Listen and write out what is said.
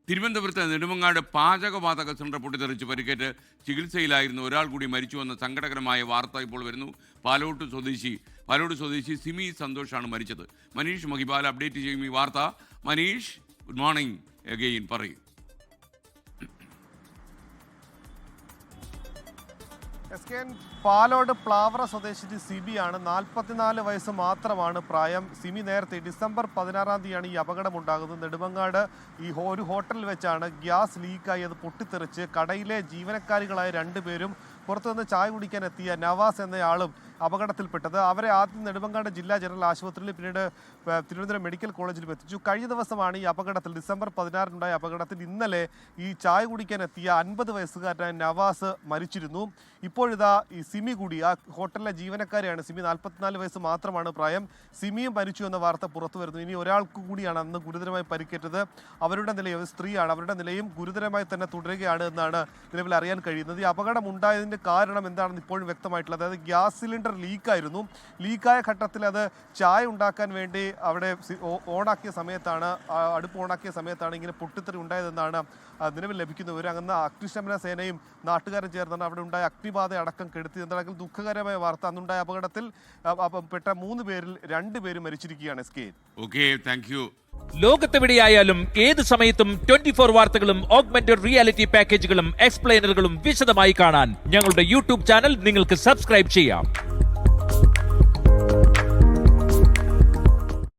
തിരുവനന്തപുരത്ത് നെടുമങ്ങാട് പാചകവാതക സിലിണ്ടർ പൊട്ടിത്തെറിച്ച് പരിക്കേറ്റ് ചികിത്സയിലായിരുന്നു ഒരാൾ കൂടി മരിച്ചുവെന്ന സങ്കടകരമായ വാർത്ത ഇപ്പോൾ വരുന്നു. പാലോട് സ്വദേശി സിമി സന്തോഷാണ് മരിച്ചത്. മനീഷ് മഹിബാൽ അപ്ഡേറ്റ് ചെയ്യും ഈ വാർത്ത. മനീഷ്, ഗുഡ് മോർണിംഗ് അഗെയിൻ, പറയൂ. പാലോട് പ്ലാവറ സ്വദേശി സിബിയാണ്. 44 വയസ്സ് മാത്രമാണ് പ്രായം. സിമി നേരത്തെ ഡിസംബർ 16-ാം തീയതിയാണ് ഈ അപകടമുണ്ടാകുന്നത്. നെടുമങ്ങാട് ഒരു ഹോട്ടലിൽ വെച്ചാണ് ഗ്യാസ് ലീക്കായി അത് പൊട്ടിത്തെറിച്ച് കടയിലെ ജീവനക്കാരികളായ 2 പേരും പുറത്തുനിന്ന് ചായ കുടിക്കാൻ എത്തിയ നവാസ് എന്നയാളും അപകടത്തിൽപ്പെട്ടത്. അവരെ ആദ്യം നെടുമങ്ങാട് ജില്ലാ ജനറൽ ആശുപത്രിയിൽ പിന്നീട് തിരുവനന്തപുരം മെഡിക്കൽ കോളേജിലും എത്തിച്ചു. കഴിഞ്ഞ ദിവസമാണ് ഈ അപകടത്തിൽ, ഡിസംബർ 16-നുണ്ടായ അപകടത്തിൽ ഇന്നലെ ഈ ചായ കുടിക്കാൻ എത്തിയ 50 വയസ്സുകാരനായ നവാസ് മരിച്ചിരുന്നു. ഇപ്പോഴിതാ ഈ സിമി കൂടി, ആ ഹോട്ടലിലെ ജീവനക്കാരെയാണ്. സിമി 44 വയസ്സ് മാത്രമാണ് പ്രായം. സിമിയും മരിച്ചു എന്ന വാർത്ത പുറത്തു വരുന്നു. ഇനി ഒരാൾക്ക് കൂടിയാണ് അന്ന് ഗുരുതരമായി പരിക്കേറ്റത്. അവരുടെ നിലയും, സ്ത്രീയാണ്, അവരുടെ നിലയും ഗുരുതരമായി തന്നെ തുടരുകയാണ് എന്നാണ് നിലവിൽ അറിയാൻ കഴിയുന്നത്. ഈ അപകടം ഉണ്ടായതിൻ്റെ കാരണം എന്താണെന്ന് ഇപ്പോഴും വ്യക്തമായിട്ടുള്ളത്. അതായത് ഗ്യാസ് സിലിണ്ടർ ലീക്കായിരുന്നു. ലീക്കായ ഘട്ടത്തിൽ അത് ചായ ഉണ്ടാക്കാൻ വേണ്ടി അവിടെ ഓണാക്കിയ സമയത്താണ്, അടുപ്പ് ഓണാക്കിയ സമയത്താണ് ഇങ്ങനെ പൊട്ടിത്തെറി ഉണ്ടായതെന്നാണ് നിലവിൽ ലഭിക്കുന്ന വിവരം. അങ്ങനെ അഗ്നിശമന സേനയും നാട്ടുകാരും ചേർന്നാണ് അവിടെ ഉണ്ടായ അഗ്നിബാധ അടക്കം കെടുത്തി. എന്താണെങ്കിലും ദുഃഖകരമായ വാർത്ത. അന്നുണ്ടായ അപകടത്തിൽ പെട്ട 3 പേരിൽ 2 പേര് മരിച്ചിരിക്കുകയാണ്. ലോകത്തെവിടെയായാലും ഏത് സമയത്തും 24 വാർത്തകളും ഓഗ്മെന്റഡ് റിയാലിറ്റി പാക്കേജുകളും എക്സ്പ്ലെയിനറുകളും വിശദമായി കാണാൻ ഞങ്ങളുടെ യൂട്യൂബ് ചാനൽ നിങ്ങൾക്ക് സബ്സ്ക്രൈബ് ചെയ്യാം.